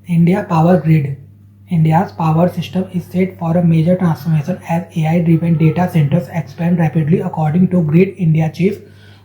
India Power Grid. India's power system is set for a major transformation as AI-driven data centers expand rapidly according to Grid India chief.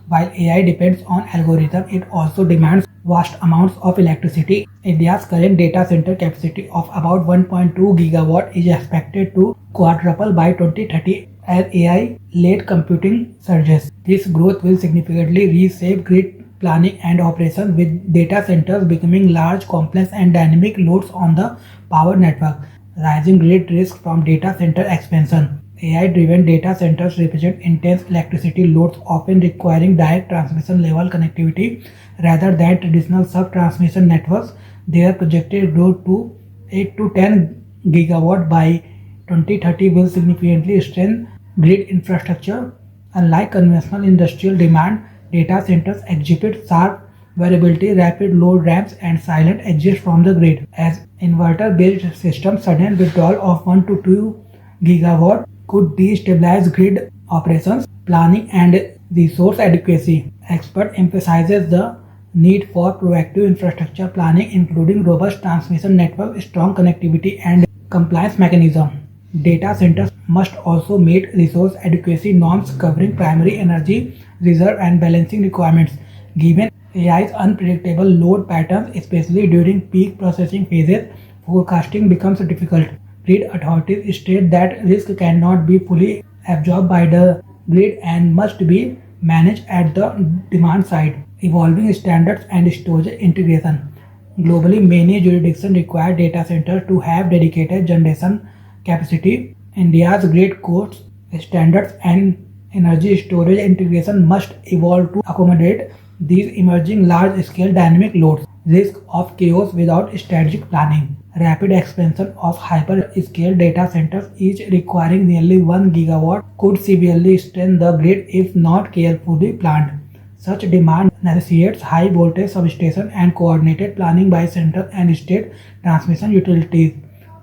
While AI depends on algorithm, it also demands vast amounts of electricity. India's current data center capacity of about 1.2 gigawatt is expected to quadruple by 2030 as AI-led computing surges. This growth will significantly reshape grid planning and operation, with data centers becoming large, complex and dynamic loads on the power network. Rising grid risk from data center expansion. AI-driven data centers represent intense electricity loads, often requiring direct transmission level connectivity rather than traditional sub-transmission networks. Their projected growth to 8 to 10 gigawatt by 2030 will significantly strengthen grid infrastructure. Unlike conventional industrial demand, data centers exhibit sharp variability, rapid load ramps, and silent exits from the grid. As inverter-based systems, sudden withdrawal of 1 to 2 gigawatt could destabilize grid operations, planning, and resource adequacy. Expert emphasizes the need for proactive infrastructure planning, including robust transmission network, strong connectivity, and compliance mechanism. Data centers must also meet resource adequacy norms covering primary energy reserve and balancing requirements. Given AI's unpredictable load patterns, especially during peak processing phases, forecasting becomes difficult. Grid authorities state that risk cannot be fully absorbed by the grid and must be managed at the demand side. Evolving standards and storage integration. Globally, many jurisdictions require data centers to have dedicated generation capacity. India's grid codes, standards, and energy storage integration must evolve to accommodate these emerging large-scale dynamic loads. Risk of chaos without strategic planning. Rapid expansion of hyperscale data centers, each requiring nearly 1 gigawatt, could severely strain the grid if not carefully planned. Such demand necessitates high voltage substation and coordinated planning by central and state transmission utilities.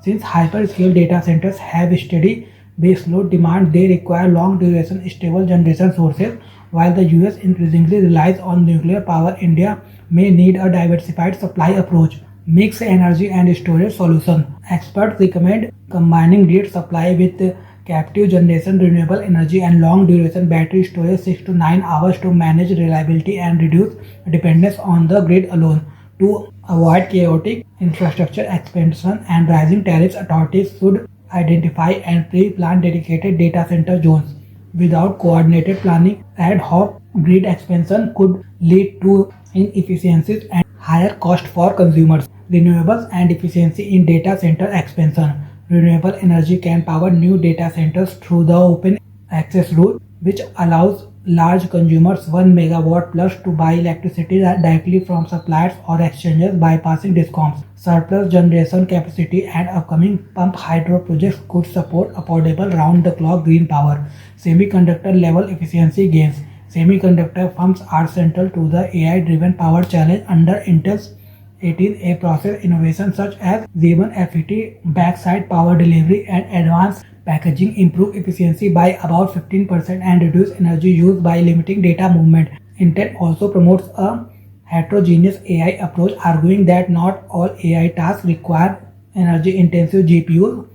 Since hyperscale data centers have steady baseload demand, they require long-duration stable generation sources. While the US increasingly relies on nuclear power, India may need a diversified supply approach. Mixed energy and storage solution. Experts recommend combining grid supply with captive generation, renewable energy, and long-duration battery storage 6 to 9 hours to manage reliability and reduce dependence on the grid alone. To avoid chaotic infrastructure expansion and rising tariffs, authorities should identify and pre-plan dedicated data center zones. Without coordinated planning, ad hoc grid expansion could lead to inefficiencies and higher cost for consumers. Renewables and efficiency in data center expansion. Renewable energy can power new data centers through the open access route, which allows large consumers 1 megawatt plus to buy electricity directly from suppliers or exchanges, bypassing discoms. Surplus generation capacity and upcoming pump hydro projects could support affordable round-the-clock green power. Semiconductor level efficiency gains. Semiconductor firms are central to the AI-driven power challenge under Intel's 18A process. Innovations such as Z1 FET, backside power delivery, and advanced packaging improve efficiency by about 15% and reduce energy use by limiting data movement. Intel also promotes a heterogeneous AI approach, arguing that not all AI tasks require energy-intensive GPUs.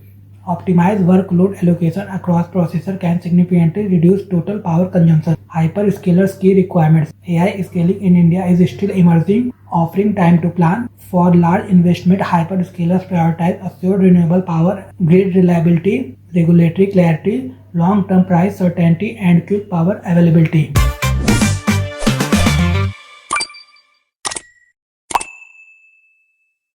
Optimized workload allocation across processors can significantly reduce total power consumption. Hyperscalers' key requirements. AI scaling in India is still emerging, offering time to plan. For large investment, hyperscalers prioritize assured renewable power, grid reliability, regulatory clarity, long-term price certainty, and quick power availability.